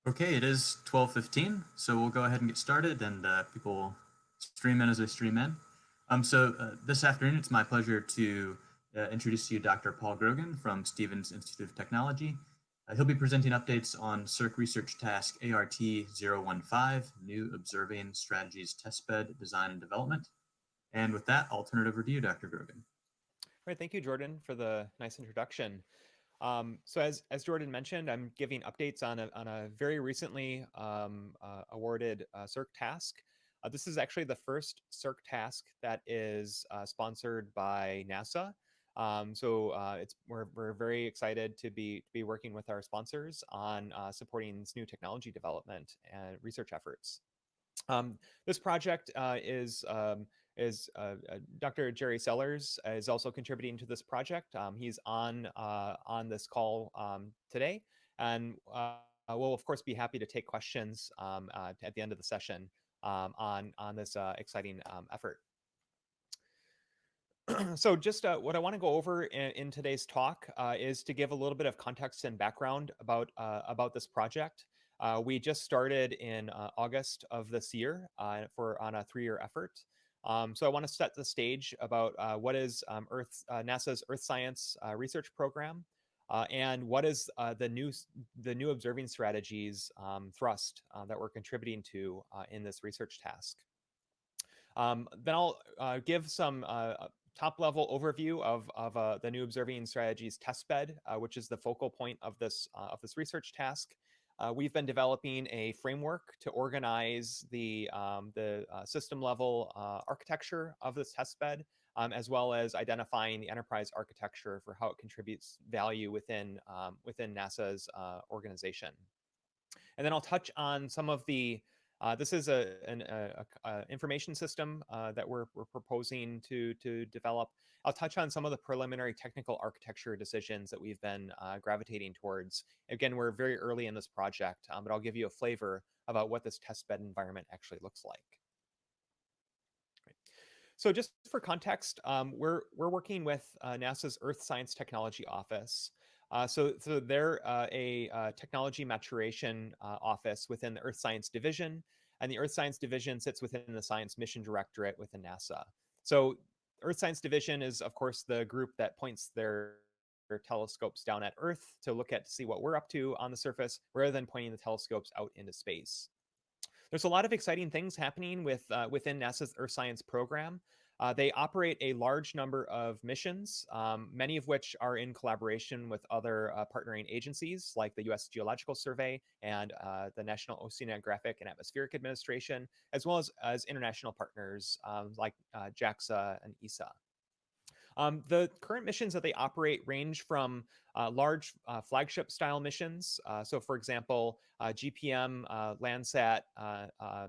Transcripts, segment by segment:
Okay, it is 12:15, so we'll go ahead and get started, and people will stream in as they stream in. This afternoon, it's my pleasure to introduce to you Dr. Paul Grogan from Stevens Institute of Technology. He'll be presenting updates on CERC research task ART-015, New Observing Strategies Testbed Design and Development. And with that, I'll turn it over to you, Dr. Grogan. All right, thank you, Jordan, for the nice introduction. So as Jordan mentioned, I'm giving updates on a very recently awarded CERC task. This is actually the first CERC task that is sponsored by NASA. We're very excited to be working with our sponsors on supporting this new technology development and research efforts. This project is Dr. Jerry Sellers is also contributing to this project. He's on this call today, and we'll of course be happy to take questions at the end of the session on this exciting effort. So just what I want to go over in today's talk is to give a little bit of context and background about this project. We just started in August of this year on a 3-year effort. So I want to set the stage about what is NASA's Earth Science Research Program, and what is the new observing strategies thrust that we're contributing to in this research task. Then I'll give some top-level overview of the new observing strategies testbed, which is the focal point of this research task. We've been developing a framework to organize the system-level architecture of this testbed, as well as identifying the enterprise architecture for how it contributes value within NASA's organization. And then I'll touch on some of the this is an information system that we're proposing to develop. I'll touch on some of the preliminary technical architecture decisions that we've been gravitating towards. Again, we're very early in this project, but I'll give you a flavor about what this testbed environment actually looks like. Right. So just for context, we're working with NASA's Earth Science Technology Office. So they're a technology maturation office within the Earth Science Division, and the Earth Science Division sits within the Science Mission Directorate within NASA. So Earth Science Division is, of course, the group that points their telescopes down at Earth to look at to see what we're up to on the surface, rather than pointing the telescopes out into space. There's a lot of exciting things happening within NASA's Earth Science program. They operate a large number of missions, many of which are in collaboration with other partnering agencies like the U.S. Geological Survey and the National Oceanographic and Atmospheric Administration, as well as international partners like JAXA and ESA. The current missions that they operate range from large flagship-style missions. So, for example, GPM, Landsat,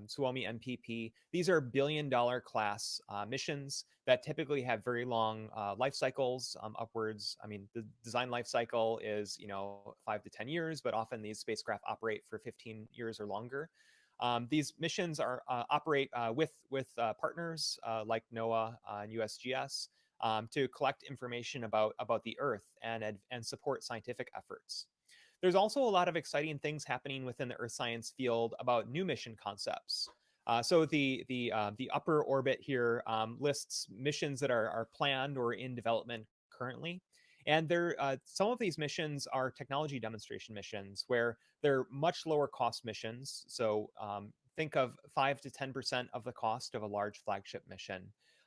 Suomi MPP. These are billion-dollar class missions that typically have very long life cycles, upwards. I mean, the design life cycle is 5 to 10 years, but often these spacecraft operate for 15 years or longer. These missions operate with partners like NOAA and USGS. To collect information about the Earth and support scientific efforts. There's also a lot of exciting things happening within the Earth science field about new mission concepts. So the upper orbit here lists missions that are planned or in development currently. And some of these missions are technology demonstration missions where they're much lower cost missions. So think of 5 to 10% of the cost of a large flagship mission.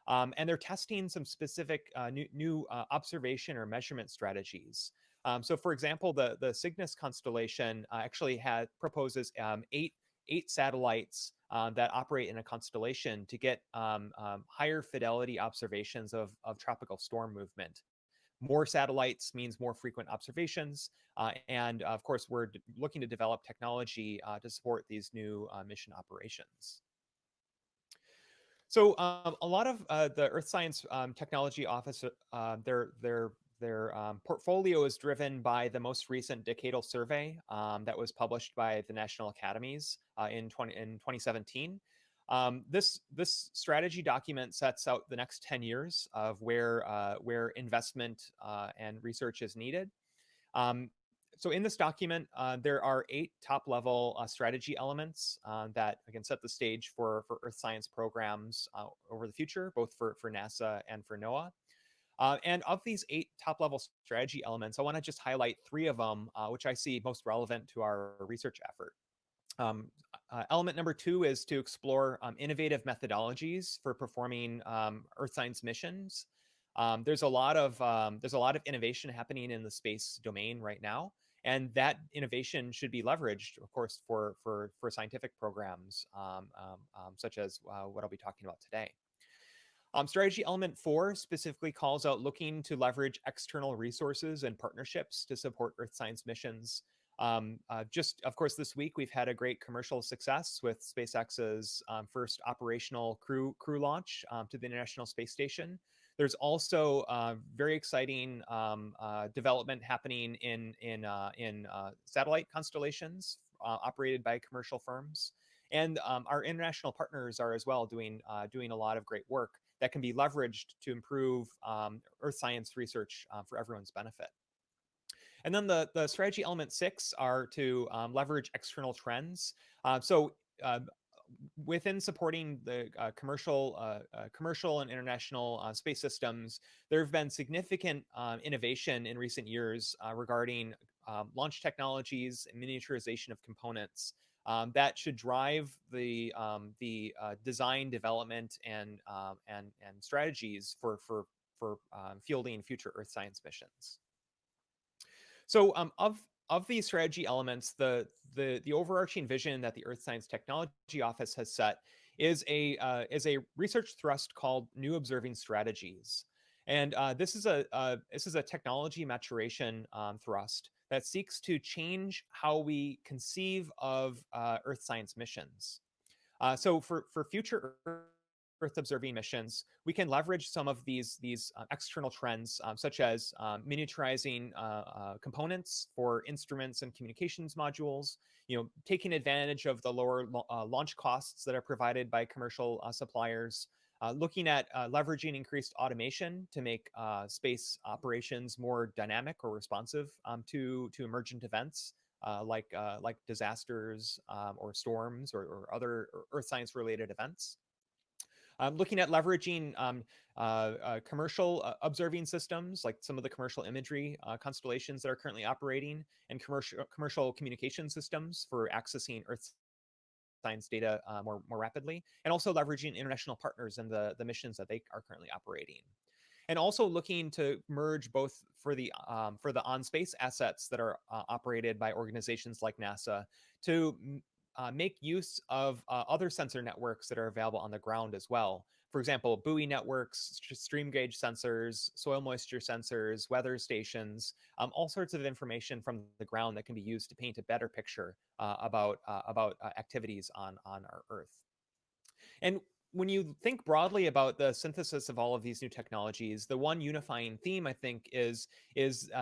And they're testing some specific new observation or measurement strategies. So, for example, the Cygnus constellation actually proposes eight satellites that operate in a constellation to get higher fidelity observations of tropical storm movement. More satellites means more frequent observations. And of course, we're looking to develop technology to support these new mission operations. So a lot of the Earth Science Technology Office, their portfolio is driven by the most recent decadal survey that was published by the National Academies in 2017. This strategy document sets out the next 10 years of where investment and research is needed. So in this document, there are 8 top-level strategy elements that, again, set the stage for Earth science programs over the future, both for NASA and for NOAA. And of these 8 top-level strategy elements, I want to just highlight 3 of them, which I see most relevant to our research effort. Element number 2 is to explore innovative methodologies for performing Earth science missions. There's a lot of innovation happening in the space domain right now, and that innovation should be leveraged, of course, for scientific programs such as what I'll be talking about today. Strategy element 4 specifically calls out looking to leverage external resources and partnerships to support Earth science missions. Just, of course, this week we've had a great commercial success with SpaceX's first operational crew launch to the International Space Station. There's also very exciting development happening in satellite constellations operated by commercial firms, and our international partners are as well doing a lot of great work that can be leveraged to improve Earth science research for everyone's benefit. And then the strategy element 6 are to leverage external trends. So within supporting the commercial and international space systems, there have been significant innovation in recent years regarding launch technologies and miniaturization of components that should drive the design, development, and strategies for fielding future Earth science missions. So of these strategy elements, the overarching vision that the Earth Science Technology Office has set is a research thrust called New Observing Strategies, and this is a technology maturation thrust that seeks to change how we conceive of Earth science missions. So for future Earth observing missions, we can leverage some of these external trends, such as miniaturizing components for instruments and communications modules. Taking advantage of the lower launch costs that are provided by commercial suppliers. Looking at leveraging increased automation to make space operations more dynamic or responsive to emergent events like disasters or storms or other Earth science related events. Looking at leveraging commercial observing systems, like some of the commercial imagery constellations that are currently operating, and commercial communication systems for accessing Earth science data more rapidly, and also leveraging international partners in the missions that they are currently operating. And also looking to merge both for the on-space assets that are operated by organizations like NASA to make use of other sensor networks that are available on the ground as well. For example, buoy networks, stream gauge sensors, soil moisture sensors, weather stations, all sorts of information from the ground that can be used to paint a better picture about activities on our Earth. And when you think broadly about the synthesis of all of these new technologies, the one unifying theme, I think, is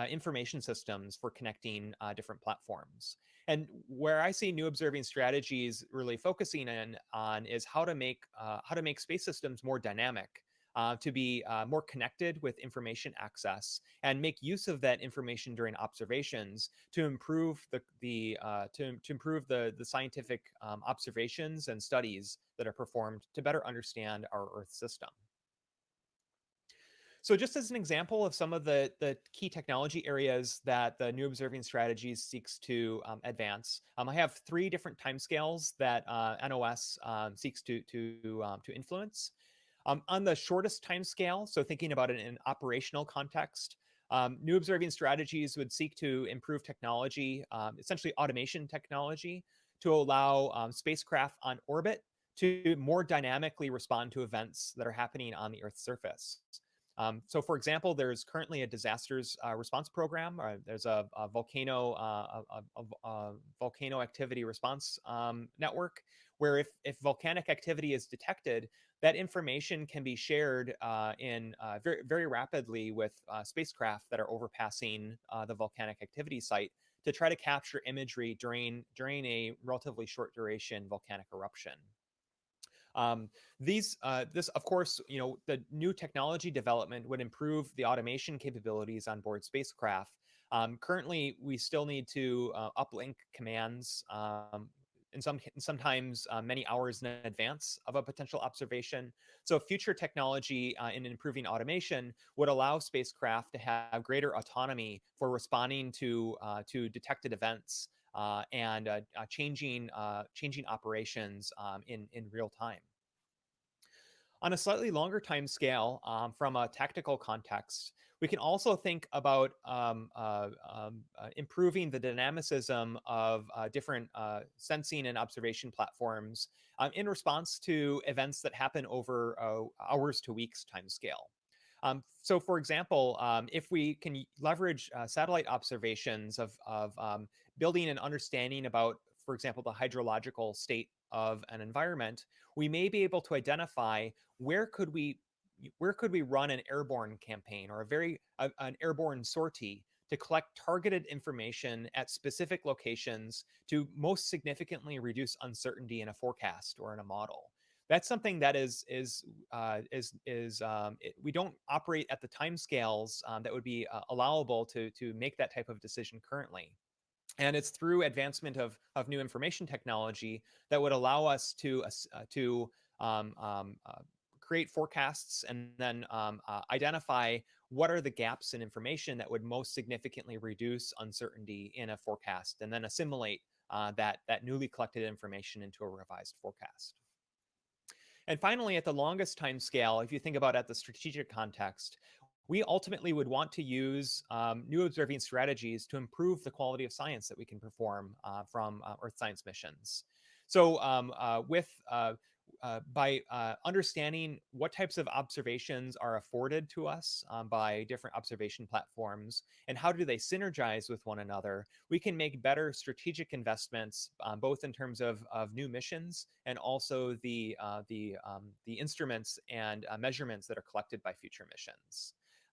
information systems for connecting different platforms. And where I see new observing strategies really focusing on is how to make space systems more dynamic, to be more connected with information access, and make use of that information during observations to improve the scientific observations and studies that are performed to better understand our Earth system. So just as an example of some of the key technology areas that the new observing strategies seeks to advance, I have 3 different timescales that NOS seeks to influence. On the shortest timescale, so thinking about it in an operational context, new observing strategies would seek to improve technology, essentially automation technology, to allow spacecraft on orbit to more dynamically respond to events that are happening on the Earth's surface. So, for example, there's currently a disasters response program. There's a volcano activity response network, where if volcanic activity is detected, that information can be shared very, very rapidly with spacecraft that are overpassing the volcanic activity site to try to capture imagery during a relatively short duration volcanic eruption. This, of course, the new technology development would improve the automation capabilities on board spacecraft, Currently, we still need to uplink commands and sometimes many hours in advance of a potential observation. So future technology in improving automation would allow spacecraft to have greater autonomy for responding to detected events and changing operations in real time. On a slightly longer time scale, from a tactical context, we can also think about improving the dynamicism of different sensing and observation platforms in response to events that happen over hours to weeks time scale. So, for example, if we can leverage satellite observations of building an understanding about, for example, the hydrological state of an environment, we may be able to identify where could we run an airborne campaign or an airborne sortie to collect targeted information at specific locations to most significantly reduce uncertainty in a forecast or in a model. That's something that we don't operate at the timescales that would be allowable to make that type of decision currently. And it's through advancement of new information technology that would allow us to um, um, uh, create forecasts and then identify what are the gaps in information that would most significantly reduce uncertainty in a forecast, and then assimilate that newly collected information into a revised forecast. And finally, at the longest time scale, if you think about at the strategic context, we ultimately would want to use new observing strategies to improve the quality of science that we can perform from Earth science missions. So by understanding what types of observations are afforded to us by different observation platforms and how do they synergize with one another, we can make better strategic investments, both in terms of new missions and also the instruments and measurements that are collected by future missions.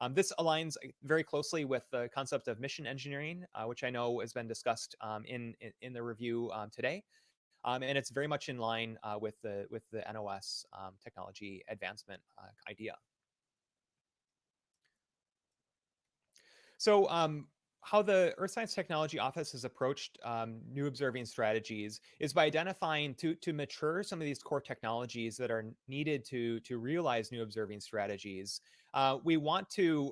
This aligns very closely with the concept of mission engineering, which I know has been discussed in the review today. And it's very much in line with the NOS technology advancement idea. So how the Earth Science Technology Office has approached new observing strategies is by identifying to mature some of these core technologies that are needed to realize new observing strategies. We want to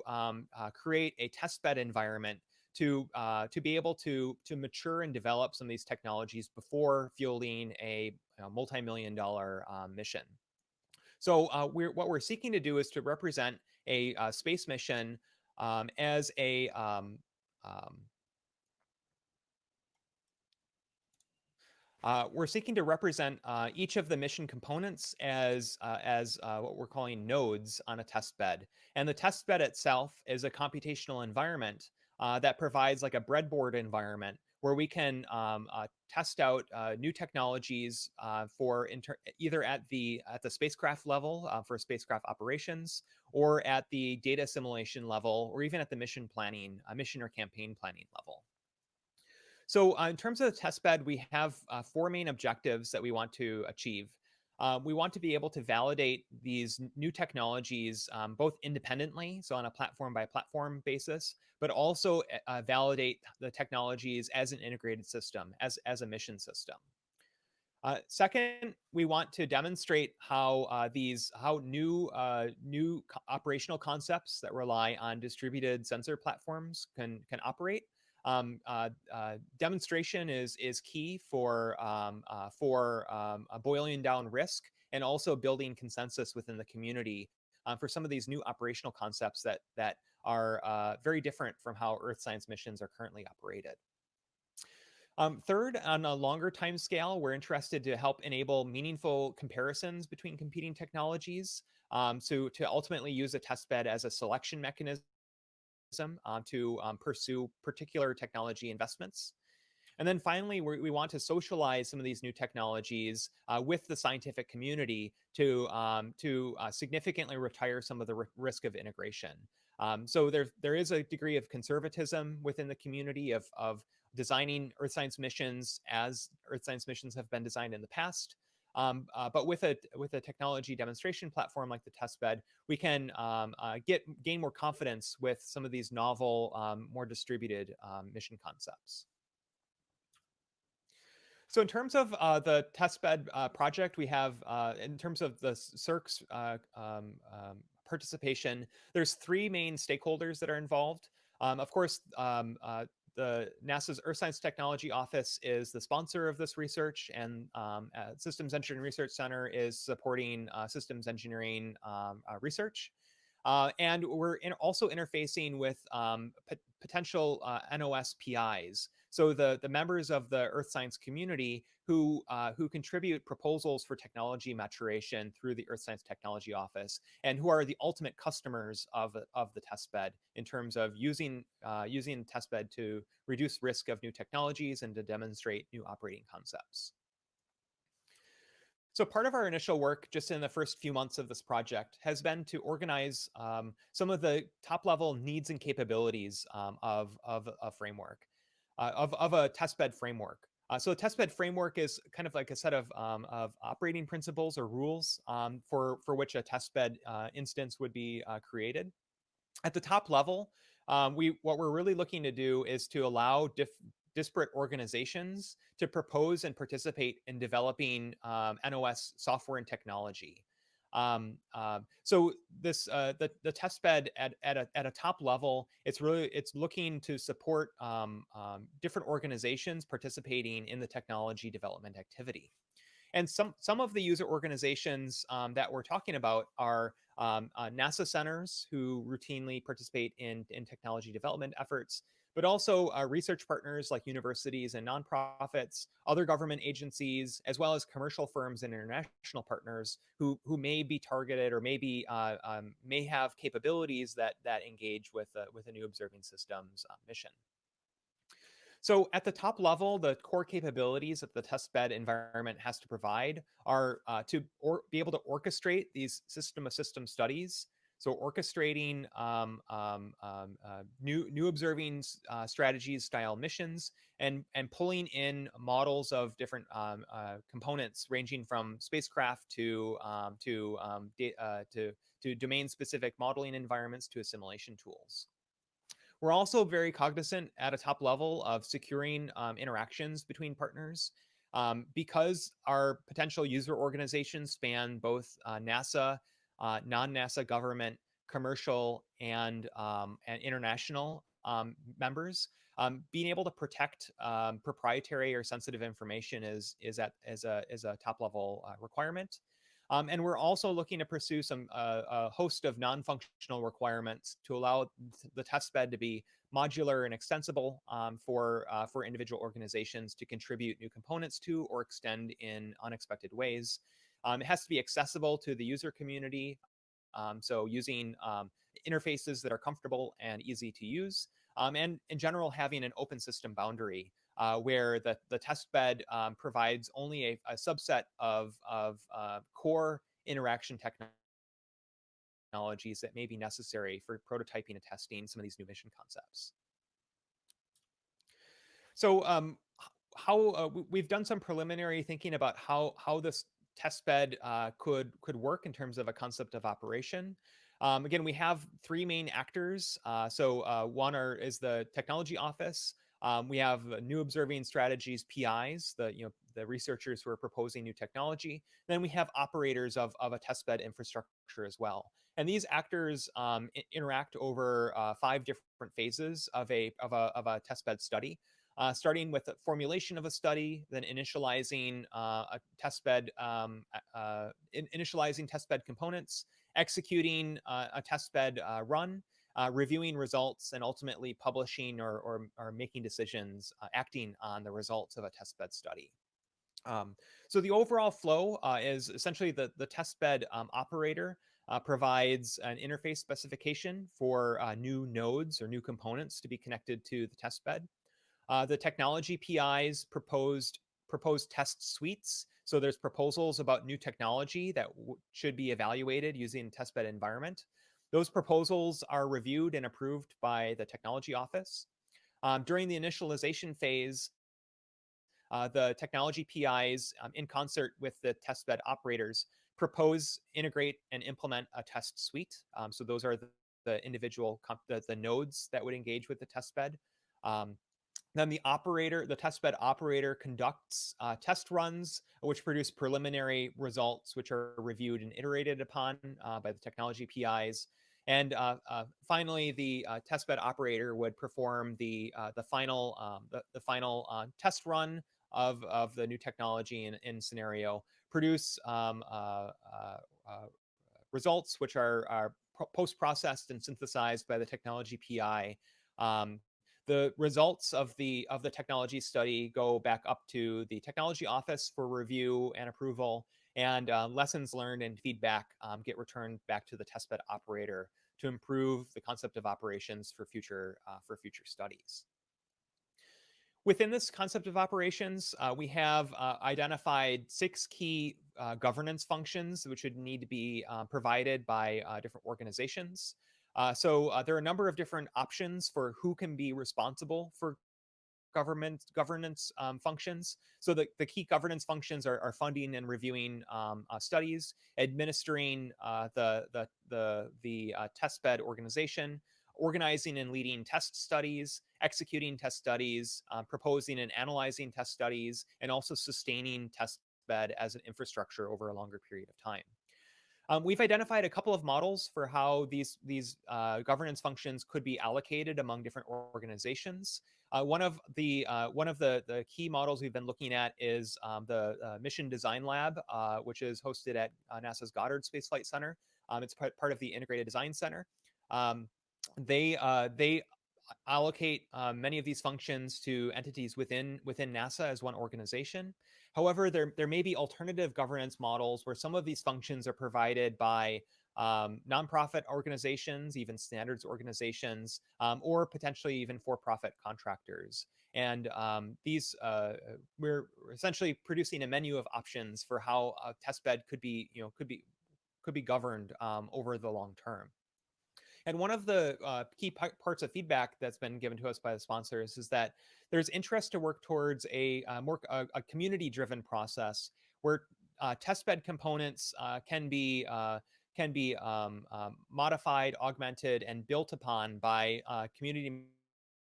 create a testbed environment to be able to mature and develop some of these technologies before fielding a multi-million-dollar mission. So what we're seeking to do is to represent a space mission as a we're seeking to represent each of the mission components as what we're calling nodes on a test bed. And the test bed itself is a computational environment that provides like a breadboard environment where we can test out new technologies for either at the spacecraft level for spacecraft operations, or at the data assimilation level, or even at the mission planning, mission or campaign planning level. So in terms of the test bed, we have four main objectives that we want to achieve. We want to be able to validate these new technologies both independently, so on a platform by platform basis, but also validate the technologies as an integrated system, as a mission system. Second, we want to demonstrate how new operational concepts that rely on distributed sensor platforms can operate. Demonstration is key for boiling down risk and also building consensus within the community for some of these new operational concepts that are very different from how Earth science missions are currently operated. Third, on a longer time scale, we're interested to help enable meaningful comparisons between competing technologies. So to ultimately use a testbed as a selection mechanism to pursue particular technology investments. And then finally, we want to socialize some of these new technologies with the scientific community to significantly retire some of the risk of integration. So there is a degree of conservatism within the community of designing Earth science missions as Earth science missions have been designed in the past. But with a technology demonstration platform like the Testbed, we can gain more confidence with some of these novel, more distributed mission concepts. So in terms of the testbed project, we have, in terms of the CERC's participation, there's three main stakeholders that are involved. Of course, the NASA's Earth Science Technology Office is the sponsor of this research, and Systems Engineering Research Center is supporting systems engineering research. And we're also interfacing with potential NOS PIs. So the members of the Earth science community who contribute proposals for technology maturation through the Earth Science Technology Office, and who are the ultimate customers of the testbed in terms of using the testbed to reduce risk of new technologies and to demonstrate new operating concepts. So part of our initial work just in the first few months of this project has been to organize some of the top level needs and capabilities of a framework, of a testbed framework. So a testbed framework is kind of like a set of operating principles or rules for which a testbed instance would be created. At the top level, what we're really looking to do is to allow disparate organizations to propose and participate in developing NOS software and technology. So this the testbed at a top level, it's looking to support different organizations participating in the technology development activity. And some of the user organizations that we're talking about are NASA centers who routinely participate in technology development efforts, but also research partners like universities and nonprofits, other government agencies, as well as commercial firms and international partners who may be targeted or may have capabilities that engage with a new observing systems mission. So at the top level, the core capabilities that the testbed environment has to provide are to be able to orchestrate these system of system studies. So orchestrating new observing strategies style missions, and pulling in models of different components ranging from spacecraft to domain specific modeling environments to assimilation tools. We're also very cognizant at a top level of securing interactions between partners, because our potential user organizations span both NASA, non-NASA government, commercial, and international members. Being able to protect proprietary or sensitive information is a top level requirement. And we're also looking to pursue a host of non-functional requirements to allow the testbed to be modular and extensible for individual organizations to contribute new components to or extend in unexpected ways. It has to be accessible to the user community, so using interfaces that are comfortable and easy to use, and in general having an open system boundary where the testbed provides only a subset of core interaction technologies that may be necessary for prototyping and testing some of these new mission concepts. So we've done some preliminary thinking about how this testbed could work in terms of a concept of operation. Again, we have three main actors. One is the technology office. We have new observing strategies PIs, the researchers who are proposing new technology. Then we have operators of a testbed infrastructure as well. And these actors interact over 5 different phases of a testbed study. Starting with the formulation of a study, then initializing initializing testbed components, executing a testbed run, reviewing results, and ultimately publishing or making decisions, acting on the results of a testbed study. So the overall flow is essentially the testbed operator provides an interface specification for new nodes or new components to be connected to the testbed. The technology PIs proposed test suites. So there's proposals about new technology that should be evaluated using testbed environment. Those proposals are reviewed and approved by the technology office. During the initialization phase, the technology PIs, in concert with the testbed operators, propose, integrate, and implement a test suite. So those are the individual the nodes that would engage with the testbed. Then the testbed operator conducts test runs, which produce preliminary results, which are reviewed and iterated upon by the technology PIs. And finally, the testbed operator would perform the final test run of the new technology in scenario, produce results which are post-processed and synthesized by the technology PI. The results of the technology study go back up to the technology office for review and approval, and lessons learned and feedback get returned back to the testbed operator to improve the concept of operations for future studies. Within this concept of operations, we have identified 6 key governance functions which would need to be provided by different organizations. So there are a number of different options for who can be responsible for governance functions. So the key governance functions are funding and reviewing studies, administering the testbed organization, organizing and leading test studies, executing test studies, proposing and analyzing test studies, and also sustaining testbed as an infrastructure over a longer period of time. We've identified a couple of models for how these governance functions could be allocated among different organizations. One of the key models we've been looking at is the Mission Design Lab, which is hosted at NASA's Goddard Space Flight Center. It's part of the Integrated Design Center. They allocate many of these functions to entities within NASA as one organization. However, there may be alternative governance models where some of these functions are provided by nonprofit organizations, even standards organizations, or potentially even for-profit contractors. And we're essentially producing a menu of options for how a testbed could be governed over the long term. And one of the key parts of feedback that's been given to us by the sponsors is that there's interest to work towards a more community-driven process where testbed components can be modified, augmented, and built upon by community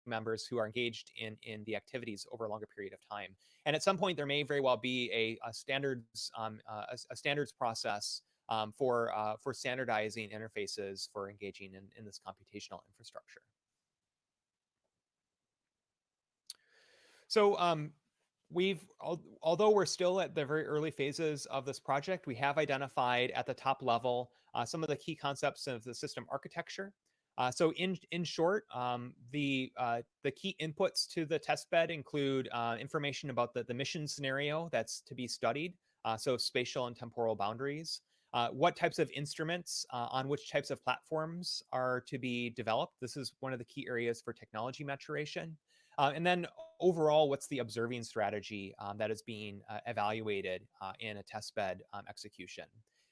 members who are engaged in the activities over a longer period of time. And at some point, there may very well be a standards process for standardizing interfaces for engaging in this computational infrastructure. So although we're still at the very early phases of this project, we have identified at the top level some of the key concepts of the system architecture. So in short, the key inputs to the testbed include information about the mission scenario that's to be studied, so spatial and temporal boundaries, what types of instruments on which types of platforms are to be developed. This is one of the key areas for technology maturation. And then overall, what's the observing strategy that is being evaluated in a testbed execution,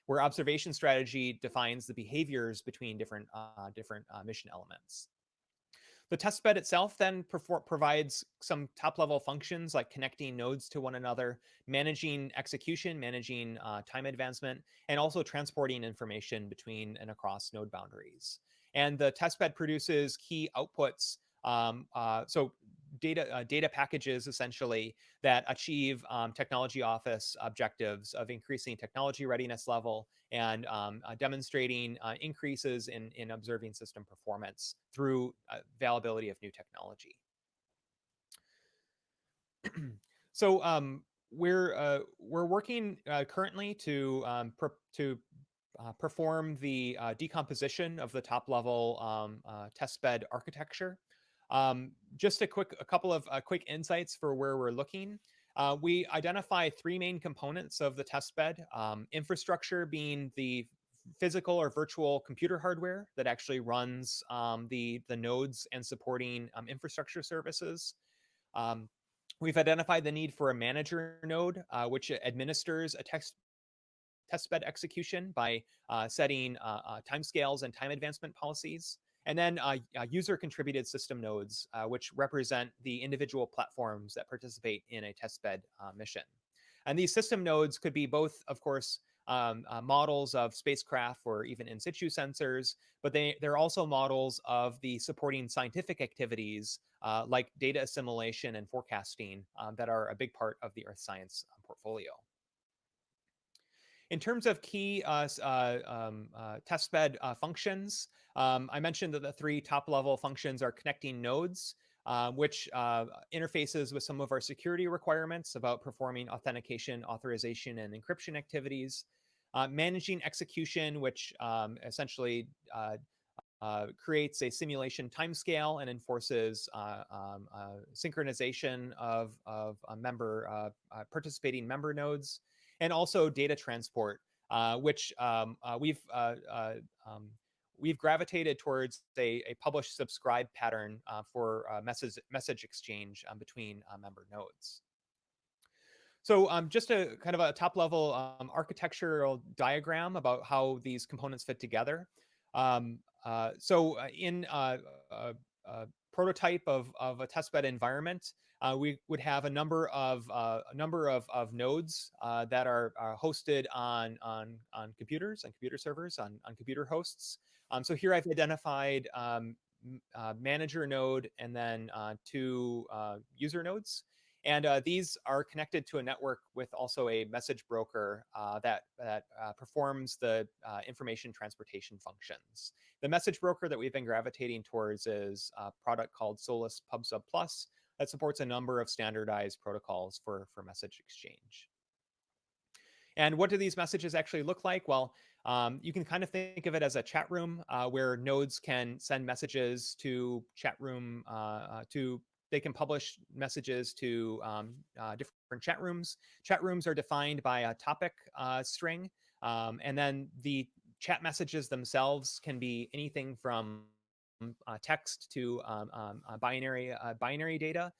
where observation strategy defines the behaviors between different mission elements. The testbed itself then provides some top-level functions like connecting nodes to one another, managing execution, managing time advancement, and also transporting information between and across node boundaries. And the testbed produces key outputs, so data packages essentially that achieve technology office objectives of increasing technology readiness level and demonstrating increases in observing system performance through availability of new technology. So we're working currently to perform the decomposition of the top level testbed architecture. Just a couple of quick insights for where we're looking. We identify 3 main components of the testbed, infrastructure being the physical or virtual computer hardware that actually runs the nodes and supporting infrastructure services. We've identified the need for a manager node, which administers a testbed execution by setting timescales and time advancement policies. and then user-contributed system nodes, which represent the individual platforms that participate in a testbed mission. And these system nodes could be both, of course, models of spacecraft or even in situ sensors, but they're also models of the supporting scientific activities like data assimilation and forecasting that are a big part of the Earth science portfolio. In terms of key testbed functions, I mentioned that the 3 top-level functions are connecting nodes, which interfaces with some of our security requirements about performing authentication, authorization, and encryption activities. Managing execution, which essentially creates a simulation timescale and enforces synchronization of participating member nodes, and also data transport, which we've gravitated towards a publish subscribe pattern for message exchange between member nodes. So just a kind of a top level architectural diagram about how these components fit together. In a prototype of a testbed environment, we would have a number of nodes that are hosted on computers, on computer servers, on computer hosts. So here I've identified manager node and then 2 user nodes. And these are connected to a network with also a message broker that performs the information transportation functions. The message broker that we've been gravitating towards is a product called Solus PubSub Plus that supports a number of standardized protocols for message exchange. And what do these messages actually look like? Well, you can kind of think of it as a chat room where nodes can send messages to chat room they can publish messages to different chat rooms. Chat rooms are defined by a topic string, and then the chat messages themselves can be anything from text to binary data.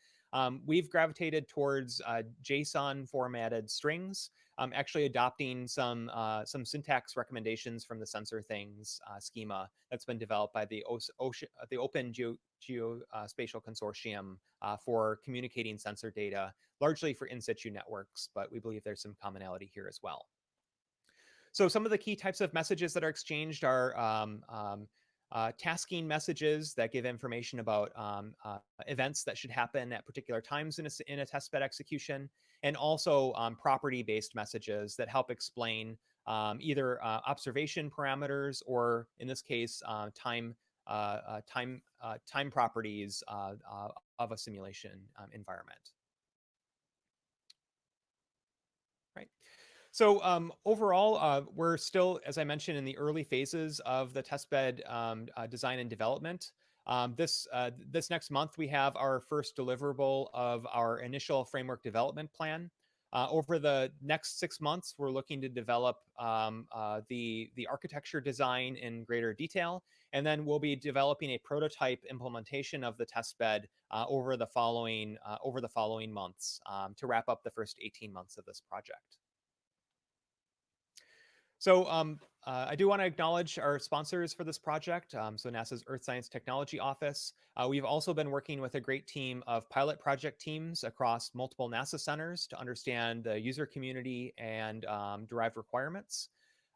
We've gravitated towards JSON formatted strings, actually adopting some syntax recommendations from the Sensor Things schema that's been developed by the Open Geospatial Consortium for communicating sensor data, largely for in situ networks, but we believe there's some commonality here as well. So some of the key types of messages that are exchanged are tasking messages that give information about events that should happen at particular times in a testbed execution, and also property-based messages that help explain either observation parameters or, in this case, time properties of a simulation environment. Right. So overall, we're still, as I mentioned, in the early phases of the testbed design and development. This next month, we have our first deliverable of our initial framework development plan. Over the next 6 months, we're looking to develop the architecture design in greater detail, and then we'll be developing a prototype implementation of the testbed over the following months to wrap up the first 18 months of this project. So I do want to acknowledge our sponsors for this project, so NASA's Earth Science Technology Office. We've also been working with a great team of pilot project teams across multiple NASA centers to understand the user community and derive requirements.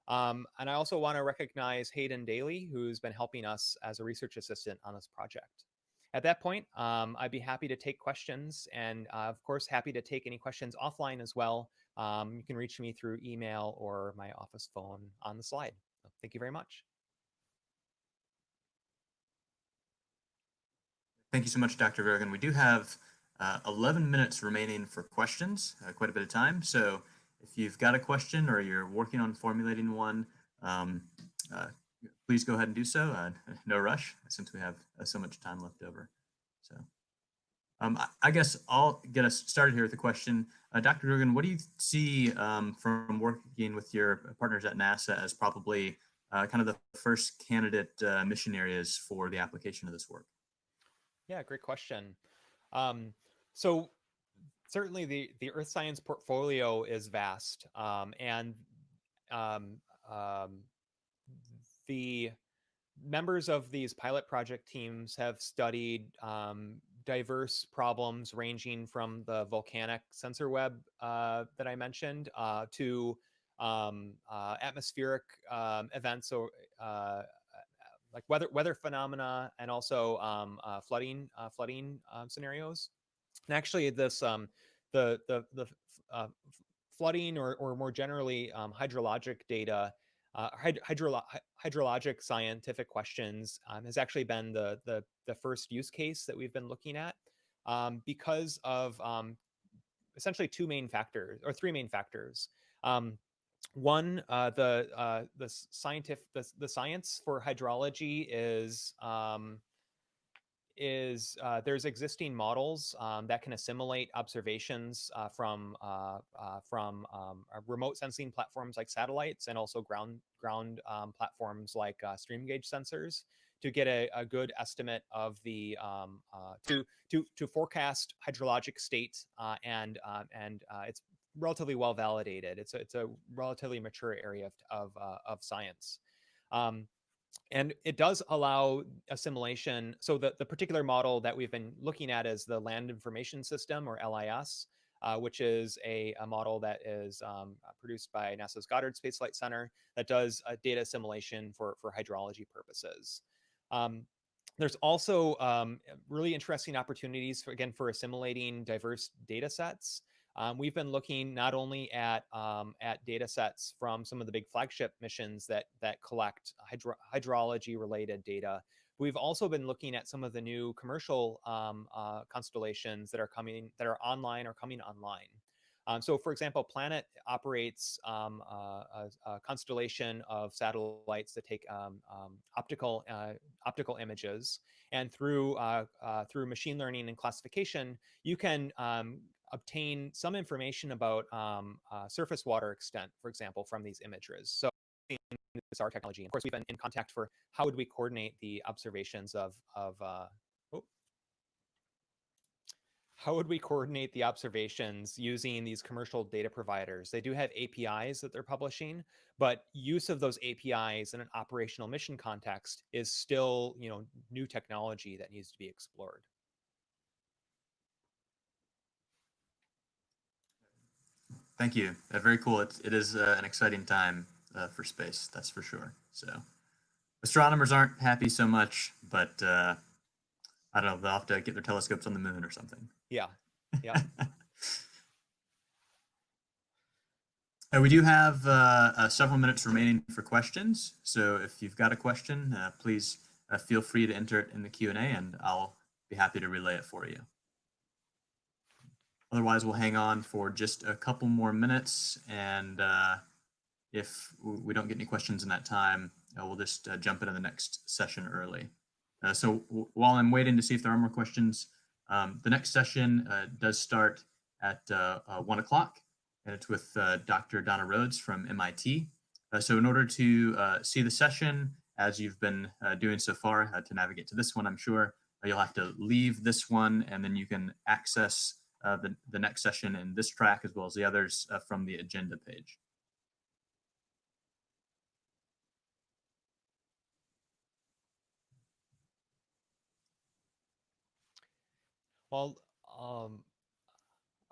And I also want to recognize Hayden Daly, who's been helping us as a research assistant on this project. At that point, I'd be happy to take questions, and of course, happy to take any questions offline as well. You can reach me through email or my office phone on the slide. So thank you very much. Thank you so much, Dr. Grogan. We do have 11 minutes remaining for questions, quite a bit of time. So if you've got a question or you're working on formulating one, please go ahead and do so. No rush, since we have so much time left over. So I guess I'll get us started here with a question. Dr. Grogan, what do you see from working with your partners at NASA as probably kind of the first candidate mission areas for the application of this work? Yeah, great question. So certainly the Earth science portfolio is vast, and the members of these pilot project teams have studied diverse problems ranging from the volcanic sensor web that I mentioned to atmospheric events, or like weather phenomena, and also flooding scenarios. And actually, this the flooding, or more generally hydrologic data, hydrologic scientific questions has actually been the first use case that we've been looking at, because of essentially two main factors, or three main factors. One, the science for hydrology is there's existing models that can assimilate observations from remote sensing platforms like satellites, and also ground platforms like stream gauge sensors, to get a good estimate of the to forecast hydrologic state, and it's relatively well validated. It's a relatively mature area of science. And it does allow assimilation. So the particular model that we've been looking at is the Land Information System, or LIS, which is a model that is produced by NASA's Goddard Space Flight Center, that does data assimilation for hydrology purposes. There's also really interesting opportunities for assimilating diverse data sets. We've been looking not only at data sets from some of the big flagship missions that collect hydrology related data. We've also been looking at some of the new commercial constellations that are online or coming online. So, for example, Planet operates a constellation of satellites that take optical images, and through machine learning and classification, you can obtain some information about surface water extent, for example, from these images. So this our technology. Of course, we've been in contact for how would we coordinate the observations how would we coordinate the observations using these commercial data providers? They do have APIs that they're publishing, but use of those APIs in an operational mission context is still, new technology that needs to be explored. Thank you. Very cool. It is an exciting time for space, that's for sure. So astronomers aren't happy so much, but I don't know, they'll have to get their telescopes on the moon or something. Yeah. Yeah. We do have several minutes remaining for questions. So if you've got a question, please feel free to enter it in the Q&A, and I'll be happy to relay it for you. Otherwise, we'll hang on for just a couple more minutes, and if we don't get any questions in that time, we'll just jump into the next session early. So while I'm waiting to see if there are more questions, the next session does start at 1 o'clock, and it's with Dr. Donna Rhodes from MIT. So in order to see the session, as you've been doing so far, to navigate to this one, I'm sure you'll have to leave this one, and then you can access the next session in this track, as well as the others, from the agenda page. Well,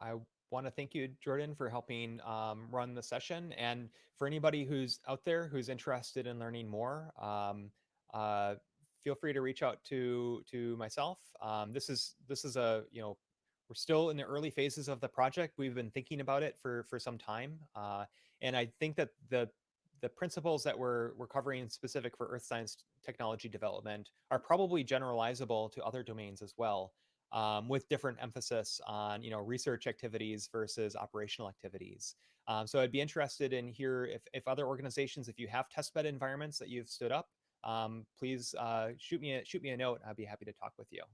I want to thank you, Jordan, for helping run the session. And for anybody who's out there who's interested in learning more, feel free to reach out to myself. This is a, we're still in the early phases of the project. We've been thinking about it for some time, and I think that the principles that we're covering specific for earth science technology development are probably generalizable to other domains as well, with different emphasis on research activities versus operational activities. So I'd be interested in hear if other organizations, if you have testbed environments that you've stood up, please shoot me a note. I'd be happy to talk with you.